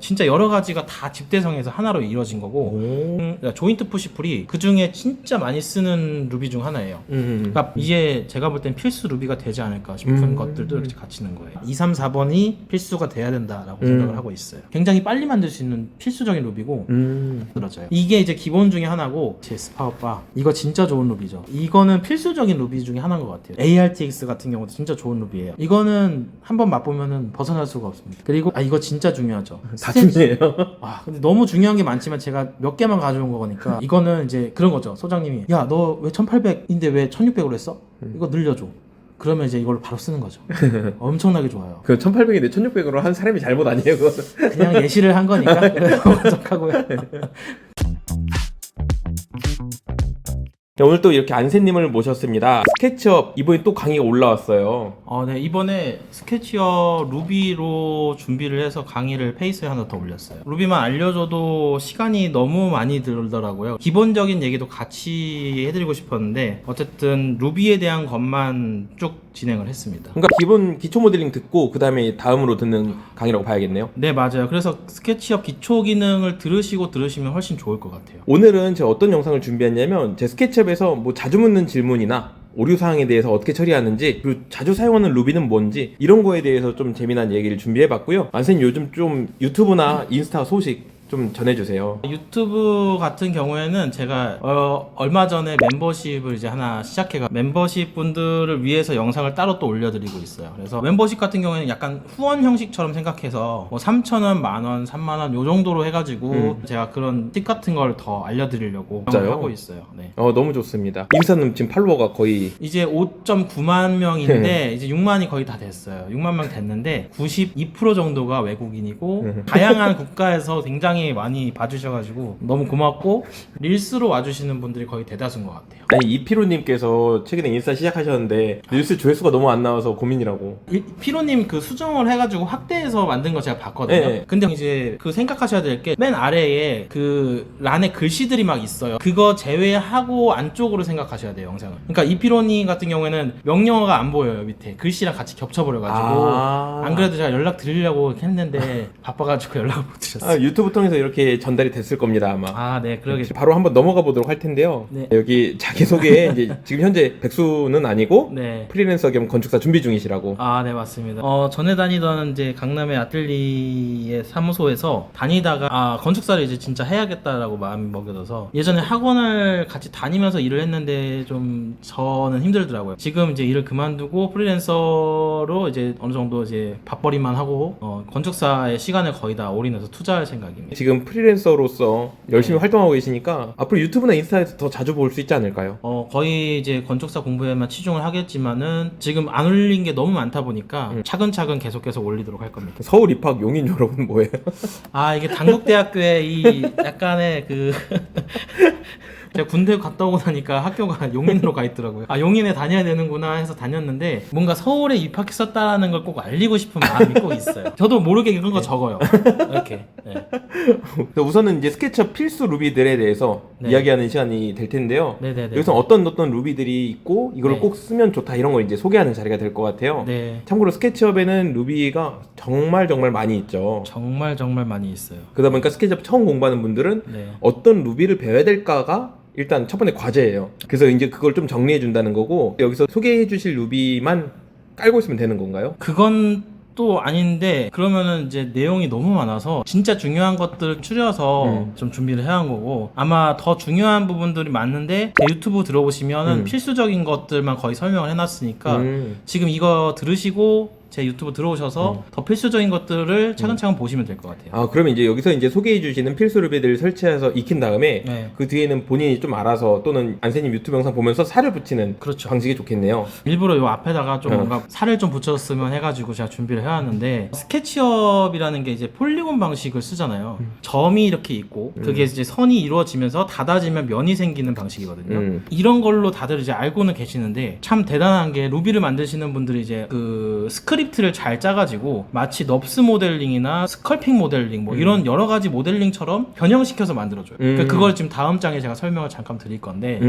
진짜 여러 가지가 다 집대성에서 하나로 이루어진 거고 조인트 푸시풀이 그 중에 진짜 많이 쓰는 루비 중 하나예요. 그러니까 이게 제가 볼 땐 필수 루비가 되지 않을까 싶은 것들도 이렇게 같이 넣은 거예요. 2, 3, 4번이 필수가 돼야 된다라고 생각을 하고 있어요. 굉장히 빨리 만들 수 있는 필수적인 루비고 들어져요. 이게 이제 기본 중에 하나고 제 스파우바 이거 진짜 좋은 루비죠. 이거는 필수적인 루비 중에 하나인 것 같아요. ARTX 같은 경우도 진짜 좋은 루비예요. 이거는 한번 맛보면은 벗어날 수가 없습니다. 그리고 이거 진짜 중요하죠. 다 중요해요. 근데 너무 중요한 게 많지만 제가 몇 개만 가져온 거니까 이거는 이제 그런 거죠. 소장님이 야 너 왜 1800인데 왜 1600으로 했어? 이거 늘려줘. 그러면 이제 이걸로 바로 쓰는 거죠. 엄청나게 좋아요. 그 1800인데 1600으로 한 사람이 잘못 아니에요, 그거는? 그냥 예시를 한 거니까 만족하고요. 오늘 또 이렇게 안세님을 모셨습니다. 스케치업 이번에 또 강의가 올라왔어요. 네, 이번에 스케치업 루비로 준비를 해서 강의를 페이스에 하나 더 올렸어요. 루비만 알려줘도 시간이 너무 많이 들더라고요. 기본적인 얘기도 같이 해드리고 싶었는데 어쨌든 루비에 대한 것만 쭉 진행을 했습니다. 그러니까 기본 기초 모델링 듣고 그 다음에 다음으로 듣는 강의라고 봐야겠네요. 네, 맞아요. 그래서 스케치업 기초 기능을 들으시면 훨씬 좋을 것 같아요. 오늘은 제가 어떤 영상을 준비했냐면 제 스케치업에서 뭐 자주 묻는 질문이나 오류사항에 대해서 어떻게 처리하는지, 그리고 자주 사용하는 루비는 뭔지, 이런 거에 대해서 좀 재미난 얘기를 준비해봤고요. 안선생님 요즘 좀 유튜브나 인스타 소식 좀 전해주세요. 유튜브 같은 경우에는 제가 얼마 전에 멤버십을 이제 하나 시작해가 멤버십 분들을 위해서 영상을 따로 또 올려드리고 있어요. 그래서 멤버십 같은 경우에는 약간 후원 형식처럼 생각해서 뭐 3,000원, 만원, 3만원 요 정도로 해가지고 제가 그런 팁 같은 걸 더 알려드리려고 진짜요? 하고 있어요. 네. 너무 좋습니다. 인스타는 지금 팔로워가 거의 이제 5.9만 명인데 이제 6만이 거의 다 됐어요. 6만 명 됐는데 92% 정도가 외국인이고 다양한 국가에서 굉장히 많이 봐주셔가지고 너무 고맙고 릴스로 와주시는 분들이 거의 대다수인 것 같아요. 아니 이피로님께서 최근에 인스타 시작하셨는데 릴스 조회수가 너무 안 나와서 고민이라고. 피로님 그 수정을 해가지고 확대해서 만든 거 제가 봤거든요. 네. 근데 이제 그 생각하셔야 될 게 맨 아래에 그 란에 글씨들이 막 있어요. 그거 제외하고 안쪽으로 생각하셔야 돼요, 영상을. 그러니까 이피로님 같은 경우에는 명령어가 안 보여요, 밑에 글씨랑 같이 겹쳐버려가지고. 안 그래도 제가 연락 드리려고 했는데 바빠가지고 연락을 못 드렸어요. 유튜브 통해서 이렇게 전달이 됐을 겁니다 아마. 네, 그러겠죠. 바로 한번 넘어가 보도록 할 텐데요. 네. 여기 자기소개 이제 지금 현재 백수는 아니고 네. 프리랜서 겸 건축사 준비 중이시라고. 네, 맞습니다. 전에 다니던 이제 강남의 아틀리에 사무소에서 다니다가 건축사를 이제 진짜 해야겠다라고 마음이 먹여져서 예전에 학원을 같이 다니면서 일을 했는데 좀 저는 힘들더라고요. 지금 이제 일을 그만두고 프리랜서로 이제 어느 정도 이제 밥벌이만 하고 건축사의 시간을 거의 다 올인해서 투자할 생각입니다. 지금 프리랜서로서 열심히 활동하고 계시니까 앞으로 유튜브나 인스타에서 더 자주 볼 수 있지 않을까요? 거의 이제 건축사 공부에만 치중을 하겠지만은 지금 안 올린 게 너무 많다 보니까 차근차근 계속해서 올리도록 할 겁니다. 서울 입학 용인 졸업은 뭐예요? 이게 단국대학교의 이 약간의 그 제가 군대 갔다 오고 나니까 학교가 용인으로 가 있더라고요. 용인에 다녀야 되는구나 해서 다녔는데 뭔가 서울에 입학했었다라는 걸 꼭 알리고 싶은 마음이 꼭 있어요. 저도 모르게 그런 거 적어요. 이렇게. 네. 우선은 이제 스케치업 필수 루비들에 대해서 이야기하는 시간이 될 텐데요. 네네네. 여기서 어떤 루비들이 있고 이걸 네. 꼭 쓰면 좋다 이런 걸 이제 소개하는 자리가 될 것 같아요. 네. 참고로 스케치업에는 루비가 정말 많이 있죠. 정말 많이 있어요. 그러다 보니까 스케치업 처음 공부하는 분들은 네. 어떤 루비를 배워야 될까가 일단 첫 번째 과제예요. 그래서 이제 그걸 좀 정리해 준다는 거고, 여기서 소개해 주실 루비만 깔고 있으면 되는 건가요? 그건 또 아닌데 그러면은 이제 내용이 너무 많아서 진짜 중요한 것들 추려서 좀 준비를 해야 한 거고, 아마 더 중요한 부분들이 많은데 제 유튜브 들어보시면은 필수적인 것들만 거의 설명을 해놨으니까 지금 이거 들으시고 제 유튜브 들어오셔서 더 필수적인 것들을 차근차근 보시면 될 것 같아요. 그러면 이제 여기서 이제 소개해 주시는 필수 루비들을 설치해서 익힌 다음에 네. 그 뒤에는 본인이 좀 알아서 또는 안세님 유튜브 영상 보면서 살을 붙이는 그렇죠. 방식이 좋겠네요. 일부러 요 앞에다가 좀 뭔가 살을 좀 붙였으면 해가지고 제가 준비를 해왔는데, 스케치업이라는 게 이제 폴리곤 방식을 쓰잖아요. 점이 이렇게 있고 그게 이제 선이 이루어지면서 닫아지면 면이 생기는 방식이거든요. 이런 걸로 다들 이제 알고는 계시는데 참 대단한 게 루비를 만드시는 분들이 이제 그 스크립트 스크립트를 잘 짜가지고 마치 넙스 모델링이나 스컬핑 모델링 뭐 이런 여러 가지 모델링처럼 변형시켜서 만들어줘요. 그러니까 그걸 지금 다음 장에 제가 설명을 잠깐 드릴 건데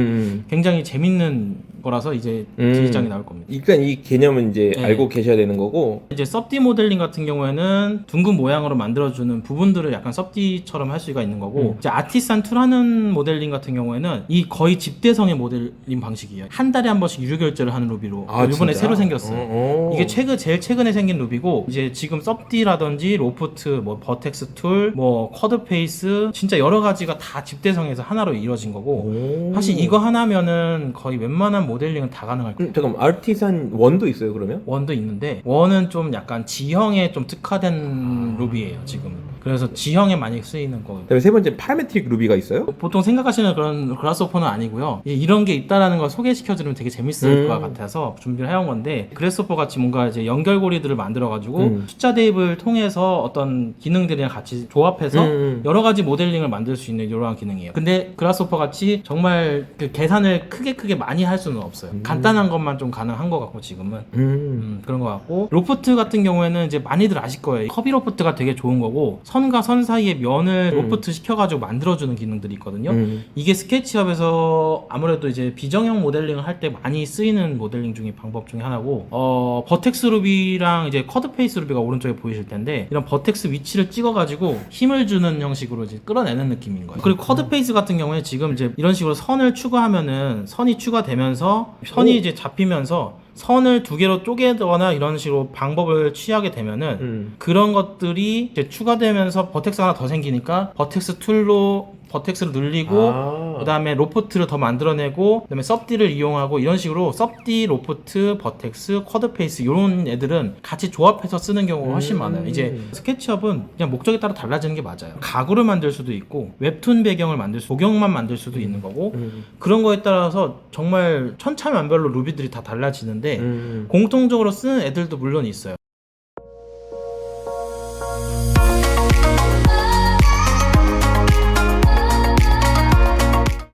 굉장히 재밌는 거라서 이제 뒤장이 나올 겁니다. 그러니까 이 개념은 이제 네. 알고 계셔야 되는 거고. 이제 섭디 모델링 같은 경우에는 둥근 모양으로 만들어주는 부분들을 약간 섭디처럼 할 수가 있는 거고 이제 아티산 2라는 모델링 같은 경우에는 이 거의 집대성의 모델링 방식이에요. 한 달에 한 번씩 유료 결제를 하는 루비로 이번에 진짜? 새로 생겼어요. 이게 제일 최근에 생긴 루비고 이제 지금 섭디라든지 로프트, 뭐 버텍스 툴, 뭐 쿼드 페이스 진짜 여러 가지가 다 집대성에서 하나로 이루어진 거고 사실 이거 하나면은 거의 웬만한 모델링은 다 가능할 거예요. 잠깐만, 아티산 1도 있어요 그러면? 원도 있는데 원은 좀 약간 지형에 좀 특화된 루비예요 지금은. 그래서 지형에 많이 쓰이는 거고. 그다음에 세 번째 파라메트릭 루비가 있어요? 보통 생각하시는 그런 그라스호퍼는 아니고요. 이런 게 있다라는 걸 소개시켜주면 되게 재밌을 것 같아서 준비를 해온 건데 그래스호퍼 같이 뭔가 이제 연결고리들을 만들어가지고 숫자 대입을 통해서 어떤 기능들이랑 같이 조합해서 여러 가지 모델링을 만들 수 있는 이러한 기능이에요. 근데 그라스호퍼 같이 정말 그 계산을 크게 많이 할 수는 없어요. 간단한 것만 좀 가능한 것 같고 지금은 그런 것 같고 로프트 같은 경우에는 이제 많이들 아실 거예요. 커비 로프트가 되게 좋은 거고 선과 선 사이에 면을 로프트 시켜가지고 만들어주는 기능들이 있거든요. 이게 스케치업에서 아무래도 이제 비정형 모델링을 할 때 많이 쓰이는 모델링 중에 방법 중에 하나고 버텍스 루비랑 이제 쿼드 페이스 루비가 오른쪽에 보이실 텐데 이런 버텍스 위치를 찍어가지고 힘을 주는 형식으로 이제 끌어내는 느낌인 거예요. 그리고 쿼드 페이스 같은 경우에 지금 이제 이런 식으로 선을 추가하면은 선이 추가되면서 선이 이제 잡히면서 선을 두 개로 쪼개거나 이런 식으로 방법을 취하게 되면은 그런 것들이 이제 추가되면서 버텍스가 하나 더 생기니까 버텍스 툴로 버텍스를 늘리고 그 다음에 로프트를 더 만들어내고 그 다음에 섭디를 이용하고 이런 식으로 섭디, 로프트, 버텍스, 쿼드 페이스 이런 애들은 같이 조합해서 쓰는 경우가 훨씬 많아요. 이제 스케치업은 그냥 목적에 따라 달라지는 게 맞아요. 가구를 만들 수도 있고 웹툰 배경을 만들 수, 조경만 만들 수도 있는 거고 그런 거에 따라서 정말 천차만별로 루비들이 다 달라지는데 공통적으로 쓰는 애들도 물론 있어요.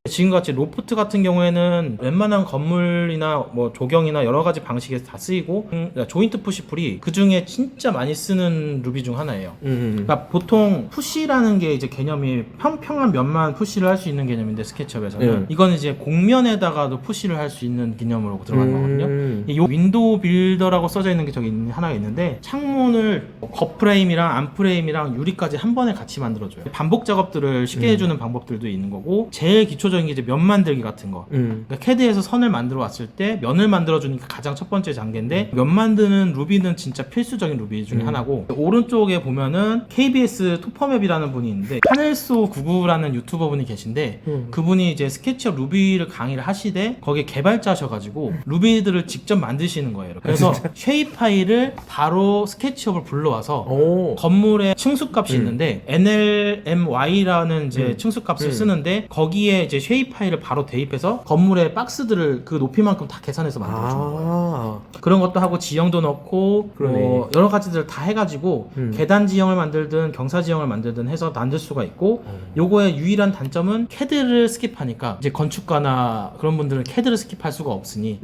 지금같이 로프트 같은 경우에는 웬만한 건물이나 뭐 조경이나 여러 가지 방식에서 다 쓰이고 조인트 푸시풀이 그 중에 진짜 많이 쓰는 루비 중 하나예요. 그러니까 보통 푸시라는 게 이제 개념이 평평한 면만 푸시를 할 수 있는 개념인데 스케치업에서는 이건 이제 공면에다가도 푸시를 할 수 있는 개념으로 들어가는 거거든요. 이 윈도우 빌더라고 써져 있는 게 저기 하나가 있는데 창문을 겉 프레임이랑 안 프레임이랑 유리까지 한 번에 같이 만들어줘요. 반복 작업들을 쉽게 해주는 방법들도 있는 거고 제일 기초적인 게 이제 면 만들기 같은 거. 그러니까 캐드에서 선을 만들어 왔을 때 면을 만들어 주니까 가장 첫 번째 단계인데 면 만드는 루비는 진짜 필수적인 루비 중에 하나고 오른쪽에 보면은 KBS 토퍼맵이라는 분이 있는데 하늘소 99라는 유튜버 분이 계신데 그분이 이제 스케치업 루비를 강의를 하시되 거기에 개발자셔가지고 루비들을 직접 만드시는 거예요. 그래서 쉐입 파일을 바로 스케치업을 불러와서 건물에 층수값이 있는데 NLMY라는 이제 층수값을 쓰는데 거기에 이제 쉐입 파일을 바로 대입해서 건물의 박스들을 그 높이만큼 다 계산해서 만들어주는 거예요. 그런 것도 하고 지형도 넣고 뭐 여러 가지들 다 해가지고 계단 지형을 만들든 경사 지형을 만들든 해서 만들 수가 있고 요거의 유일한 단점은 캐드를 스킵하니까 이제 건축가나 그런 분들은 캐드를 스킵할 수가 없으니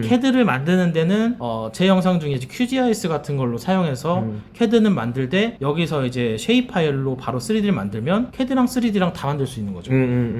캐드를 만드는 데는 제 영상 중에 이제 QGIS 같은 걸로 사용해서 캐드는 만들 때 여기서 이제 쉐입 파일로 바로 3D를 만들면 캐드랑 3D랑 다 만들 수 있는 거죠.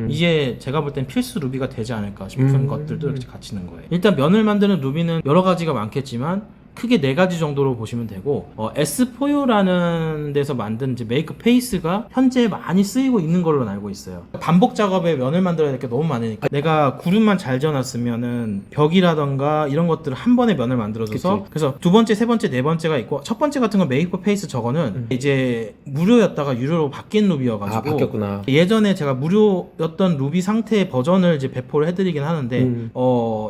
이게 제가 볼 땐 필수 루비가 되지 않을까 싶은 것들도 이렇게 같이 있는 거예요. 일단 면을 만드는 루비는 여러 가지가 많겠지만 크게 4가지 정도로 보시면 되고 S4U라는 데서 만든 이제 메이크 페이스가 현재 많이 쓰이고 있는 걸로 알고 있어요. 반복 작업에 면을 만들어야 될 게 너무 많으니까 내가 구름만 잘 지어놨으면은 벽이라던가 이런 것들을 한 번에 면을 만들어줘서 그래서 두 번째, 세 번째, 네 번째가 있고 첫 번째 같은 건 메이크 페이스 저거는 이제 무료였다가 유료로 바뀐 루비여가지고 바뀌었구나. 예전에 제가 무료였던 루비 상태의 버전을 이제 배포를 해드리긴 하는데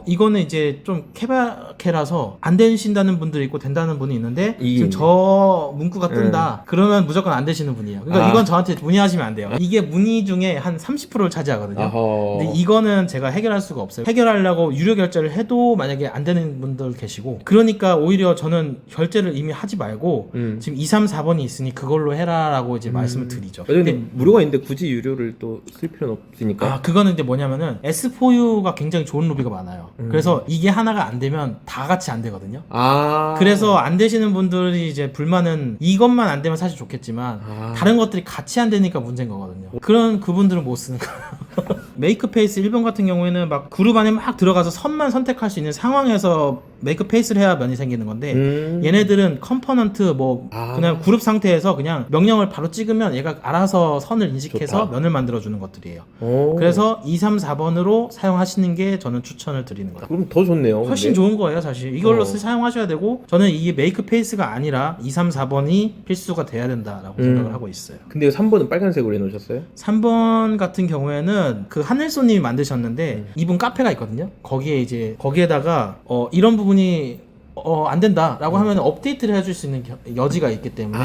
이거는 이제 좀 케바케라서 안 되신다는 분들이 있고 된다는 분이 있는데 지금 저 문구가 뜬다 그러면 무조건 안 되시는 분이에요. 그러니까 이건 저한테 문의하시면 안 돼요. 이게 문의 중에 한 30%를 차지하거든요. 근데 이거는 제가 해결할 수가 없어요. 해결하려고 유료 결제를 해도 만약에 안 되는 분들 계시고 그러니까 오히려 저는 결제를 이미 하지 말고 지금 2, 3, 4번이 있으니 그걸로 해라 라고 이제 말씀을 드리죠. 근데 무료가 있는데 굳이 유료를 또 쓸 필요는 없으니까. 그거는 이제 뭐냐면은 S4U가 굉장히 좋은 루비가 많아요. 그래서 이게 하나가 안 되면 다 같이 안 되거든요. 그래서 안 되시는 분들이 이제 불만은 이것만 안 되면 사실 좋겠지만 다른 것들이 같이 안 되니까 문제인 거거든요. 그런 그분들은 못 쓰는 거예요. 메이크페이스 1번 같은 경우에는 막 그룹 안에 막 들어가서 선만 선택할 수 있는 상황에서 메이크페이스를 해야 면이 생기는 건데 얘네들은 컴포넌트 뭐 그냥 그룹 상태에서 그냥 명령을 바로 찍으면 얘가 알아서 선을 인식해서 좋다. 면을 만들어주는 것들이에요. 그래서 2, 3, 4번으로 사용하시는 게 저는 추천을 드리는 거예요. 그럼 더 좋네요. 훨씬 근데. 좋은 거예요 사실. 이걸로 사용하셔야 되고 저는 이게 메이크페이스가 아니라 2, 3, 4번이 필수가 돼야 된다라고 생각을 하고 있어요. 근데 3번은 빨간색으로 해놓으셨어요? 3번 같은 경우에는 그 하늘소님이 만드셨는데 이분 카페가 있거든요. 거기에 이제 거기에다가 이런 부분이 안 된다라고 하면 업데이트를 해줄 수 있는 여지가 있기 때문에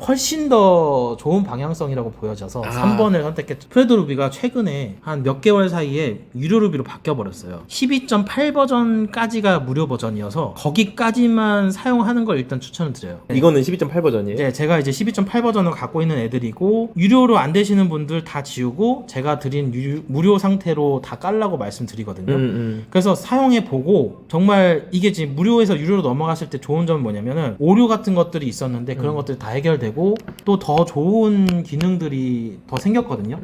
훨씬 더 좋은 방향성이라고 보여져서 3번을 선택했죠. 프레드 루비가 최근에 한 몇 개월 사이에 유료 루비로 바뀌어버렸어요. 12.8 버전까지가 무료 버전이어서 거기까지만 사용하는 걸 일단 추천을 드려요. 이거는 12.8 버전이에요? 네, 제가 이제 12.8 버전을 갖고 있는 애들이고 유료로 안 되시는 분들 다 지우고 제가 드린 무료 상태로 다 깔라고 말씀드리거든요. 그래서 사용해보고 정말 이게 지금 무료에서 유료로 넘어갔을 때 좋은 점은 뭐냐면은 오류 같은 것들이 있었는데 그런 것들이 다 해결되고 또 더 좋은 기능들이 더 생겼거든요.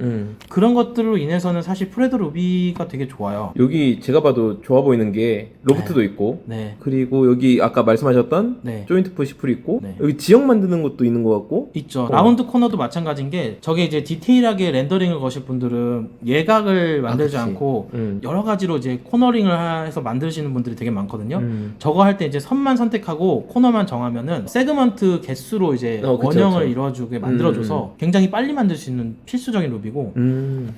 그런 것들로 인해서는 사실 프레드 루비가 되게 좋아요. 여기 제가 봐도 좋아 보이는 게 로프트도 있고 네. 그리고 여기 아까 말씀하셨던 네. 조인트 푸시 풀 있고 네. 여기 지역 만드는 것도 있는 것 같고 있죠. 라운드 코너도 마찬가지인 게 저게 이제 디테일하게 렌더링을 거실 분들은 예각을 만들지 그치. 않고 여러 가지로 이제 코너링을 해서 만드시는 분들이 되게 많거든요. 저거 할 때 이제 선만 선택하고 코너만 정하면은 세그먼트 개수로 이제 그쵸, 원형을 그쵸. 이루어주게 만들어줘서 굉장히 빨리 만들 수 있는 필수적인 루비고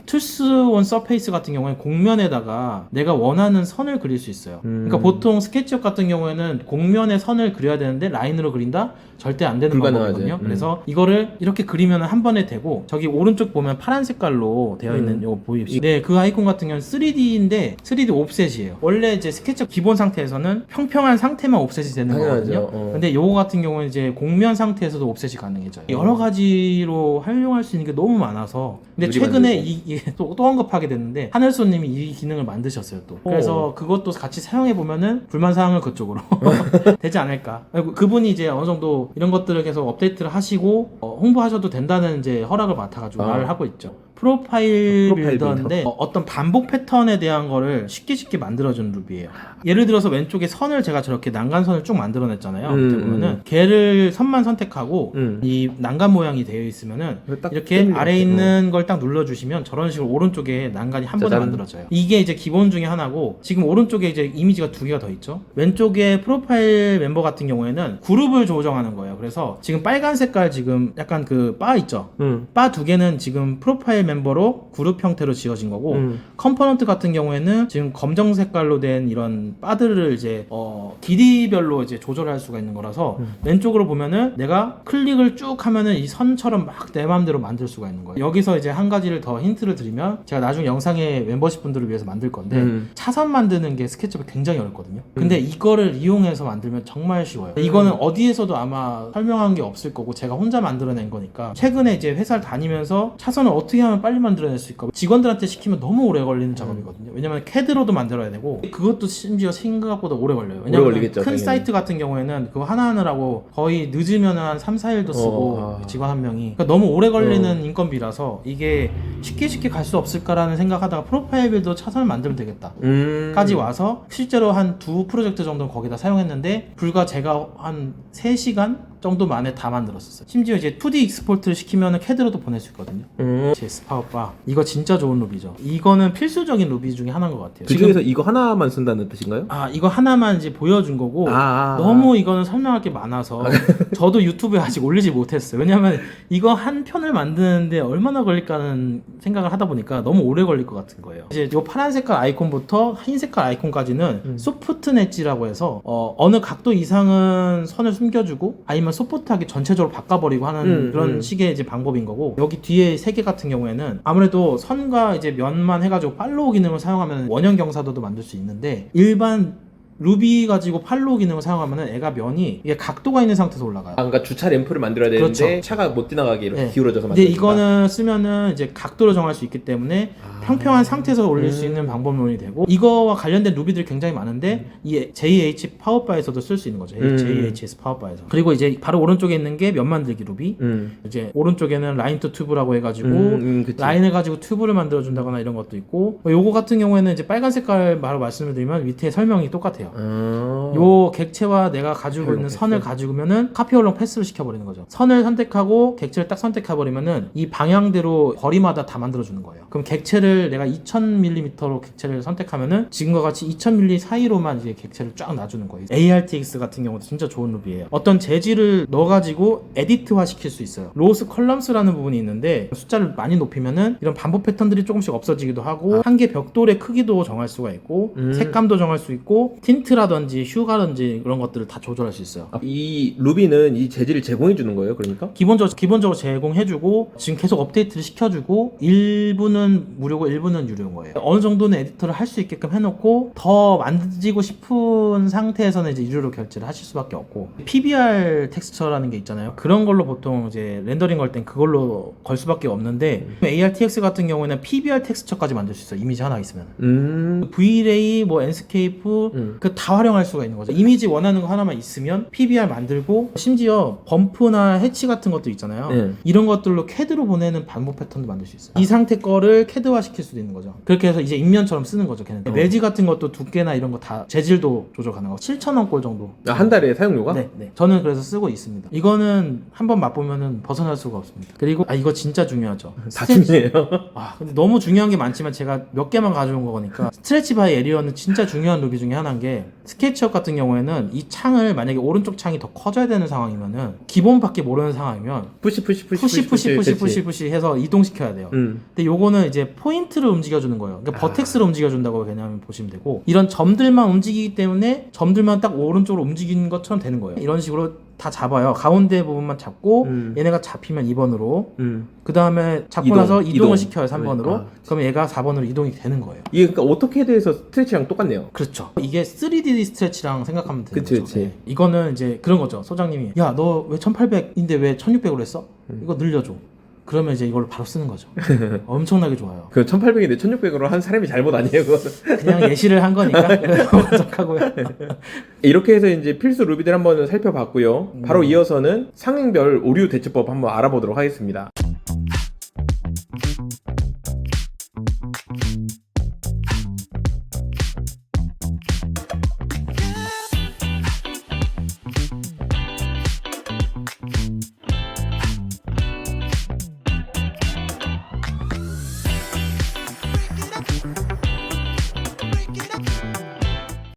투스원 서페이스 같은 경우에는 곡면에다가 내가 원하는 선을 그릴 수 있어요. 그러니까 보통 스케치업 같은 경우에는 곡면에 선을 그려야 되는데 라인으로 그린다? 절대 안 되는 불가능하죠. 방법이거든요. 그래서 이거를 이렇게 그리면 한 번에 되고 저기 오른쪽 보면 파란 색깔로 되어 있는 이거 보이시죠? 네, 그 아이콘 같은 경우는 3D인데 3D 옵셋이에요. 원래 이제 스케치업 기본 상태에서는 평평한 상태만 옵셋이 되는 당연하죠. 거거든요. 근데 요거 같은 경우는 이제 곡면 상태에서도 옵셋이 가능해져요. 여러 가지로 활용할 수 있는 게 너무 많아서 근데 최근에 또 언급하게 됐는데 하늘소님이 이 기능을 만드셨어요 또. 그래서 그것도 같이 사용해 보면은 불만 사항을 그쪽으로 되지 않을까. 그분이 이제 어느 정도 이런 것들을 계속 업데이트를 하시고 홍보하셔도 된다는 이제 허락을 맡아가지고 말을 하고 있죠. 프로파일 빌더인데 어떤 반복 패턴에 대한 거를 쉽게 만들어주는 루비예요. 예를 들어서 왼쪽에 선을 제가 저렇게 난간선을 쭉 만들어냈잖아요. 밑에 보면은 걔를 선만 선택하고 이 난간 모양이 되어 있으면은 이렇게 아래에 있는 걸 딱 눌러주시면 저런 식으로 오른쪽에 난간이 한 번에 만들어져요. 이게 이제 기본 중에 하나고 지금 오른쪽에 이제 이미지가 두 개가 더 있죠. 왼쪽에 프로파일 멤버 같은 경우에는 그룹을 조정하는 거예요. 그래서 지금 빨간 색깔 지금 약간 그 바 있죠. 바 두 개는 지금 프로파일 멤버로 그룹 형태로 지어진 거고 컴포넌트 같은 경우에는 지금 검정 색깔로 된 이런 바들을 이제 길이별로 이제 조절할 수가 있는 거라서 왼쪽으로 보면은 내가 클릭을 쭉 하면은 이 선처럼 막 내 마음대로 만들 수가 있는 거예요. 여기서 이제 한 가지를 더 힌트를 드리면 제가 나중에 영상에 멤버십 분들을 위해서 만들 건데 차선 만드는 게 스케치업이 굉장히 어렵거든요. 근데 이거를 이용해서 만들면 정말 쉬워요. 이거는 어디에서도 아마 설명한 게 없을 거고 제가 혼자 만들어낸 거니까 최근에 이제 회사를 다니면서 차선을 어떻게 하면 빨리 만들어낼 수 있을까 직원들한테 시키면 너무 오래 걸리는 작업이거든요. 왜냐면 CAD로도 만들어야 되고 그것도 심지어 생각보다 오래 걸려요. 왜냐면 큰 당연히. 사이트 같은 경우에는 그거 하나 하느라고 거의 늦으면 한 3, 4일도 쓰고 직원 한 명이 그러니까 너무 오래 걸리는 인건비라서 이게 쉽게 갈 수 없을까라는 생각하다가 프로파일 빌더 차선을 만들면 되겠다 까지 와서 실제로 한 두 프로젝트 정도는 거기다 사용했는데 불과 제가 한 3시간 정도 만에 다 만들었었어요. 심지어 이제 2D 익스포트를 시키면 CAD로도 보낼 수 있거든요. 제 스파우바 이거 진짜 좋은 루비죠. 이거는 필수적인 루비 중에 하나인 것 같아요. 그 중에서 이거 하나만 쓴다는 뜻인가요? 이거 하나만 이제 보여준 거고 너무 이거는 설명할 게 많아서 저도 유튜브에 아직 올리지 못했어요. 왜냐면 이거 한 편을 만드는데 얼마나 걸릴까는 생각을 하다 보니까 너무 오래 걸릴 것 같은 거예요. 이제 이 파란 색깔 아이콘부터 흰 색깔 아이콘까지는 소프트 엣지라고 해서 어느 각도 이상은 선을 숨겨주고 아니면 소프트하게 전체적으로 바꿔버리고 하는 그런 식의 이제 방법인 거고 여기 뒤에 세 개 같은 경우에는 아무래도 선과 이제 면만 해가지고 팔로우 기능을 사용하면 원형 경사도도 만들 수 있는데 일반 루비 가지고 팔로우 기능을 사용하면은 애가 면이 이게 각도가 있는 상태에서 올라가요. 그러니까 주차 램프를 만들어야 되는데 그렇죠. 차가 못 지나가게 이렇게 네. 기울어져서 근데 만든다. 이거는 쓰면은 이제 각도를 정할 수 있기 때문에 평평한 상태에서 올릴 수 있는 방법론이 되고, 이거와 관련된 루비들이 굉장히 많은데 이 JH 파워바에서도 쓸 수 있는 거죠. JHS 파워바에서. 그리고 이제 바로 오른쪽에 있는 게 면 만들기 루비. 이제 오른쪽에는 라인 투 튜브라고 해가지고 라인을 가지고 튜브를 만들어 준다거나 이런 것도 있고, 요거 같은 경우에는 이제 빨간 색깔 바로 말씀을 드리면 밑에 설명이 똑같아요. 요 객체와 내가 가지고 있는 선을 가지고면은 카피 얼렁 패스를 시켜버리는 거죠. 선을 선택하고 객체를 딱 선택해버리면은 이 방향대로 거리마다 다 만들어주는 거예요. 그럼 객체를 내가 2000mm로 객체를 선택하면은 지금과 같이 2000mm 사이로만 이제 객체를 쫙 놔주는 거예요. ARTX 같은 경우도 진짜 좋은 루비예요. 어떤 재질을 넣어가지고 에디트화 시킬 수 있어요. 로스 컬럼스라는 부분이 있는데 숫자를 많이 높이면은 이런 반복 패턴들이 조금씩 없어지기도 하고, 한 개 벽돌의 크기도 정할 수가 있고, 색감도 정할 수 있고, 틴트라든지 휴가든지 그런 것들을 다 조절할 수 있어요. 이 루비는 이 재질을 제공해 주는 거예요, 그러니까? 기본적으로 제공해주고 지금 계속 업데이트를 시켜주고, 일부는 무료고 일부는 유료인 거예요. 어느 정도는 에디터를 할 수 있게끔 해놓고 더 만지고 싶은 상태에서는 이제 유료로 결제를 하실 수밖에 없고, PBR 텍스처라는 게 있잖아요. 그런 걸로 보통 이제 렌더링 걸 땐 그걸로 걸 수밖에 없는데, ARTX 같은 경우에는 PBR 텍스처까지 만들 수 있어요. 이미지 하나 있으면. V-Ray, 뭐 엔스케이프 그 다 활용할 수가 있는 거죠. 이미지 원하는 거 하나만 있으면 PBR 만들고, 심지어 범프나 해치 같은 것도 있잖아요. 이런 것들로 CAD로 보내는 반복 패턴도 만들 수 있어요. 이 상태 거를 CAD화 시킬 수도 있는 거죠. 그렇게 해서 이제 인면처럼 쓰는 거죠, 걔는. 레지 같은 것도 두께나 이런 거 다 재질도 조절 가능하고 7,000원 꼴 정도. 한 달에 사용료가? 네. 저는 그래서 쓰고 있습니다. 이거는 한번 맛보면은 벗어날 수가 없습니다. 그리고 이거 진짜 중요하죠. 다 중요해요. 근데 너무 중요한 게 많지만 제가 몇 개만 가져온 거니까, 스트레치 바이 에리어는 진짜 중요한 루비 중에 하나인 게, 스케치업 같은 경우에는 이 창을 만약에 오른쪽 창이 더 커져야 되는 상황이면은, 기본밖에 모르는 상황이면 푸시 해서 이동시켜야 돼요. 근데 요거는 이제 포인트를 움직여주는 거예요. 그러니까 버텍스를 움직여준다고 개념을 보시면 되고, 이런 점들만 움직이기 때문에 점들만 딱 오른쪽으로 움직이는 것처럼 되는 거예요. 이런 식으로 다 잡아요. 가운데 부분만 잡고 얘네가 잡히면 2번으로 그 다음에 잡고 나서 이동을 시켜요. 3번으로. 그러면 얘가 4번으로 이동이 되는 거예요. 이게 그러니까 오토캐드에서 스트레치랑 똑같네요. 그렇죠. 이게 3D 스트레치랑 생각하면 되는 그치, 거죠. 네. 이거는 이제 그런 거죠. 소장님이 야, 너 왜 1800인데 왜 1600으로 했어? 이거 늘려줘. 그러면 이제 이걸 바로 쓰는 거죠. 엄청나게 좋아요. 그 1800인데 1600으로 한 사람이 잘못 아니에요, 그거는? 그냥 예시를 한 거니까 만족하고요. 이렇게 해서 이제 필수 루비들 한번 살펴봤고요. 바로 이어서는 상행별 오류 대처법 한번 알아보도록 하겠습니다.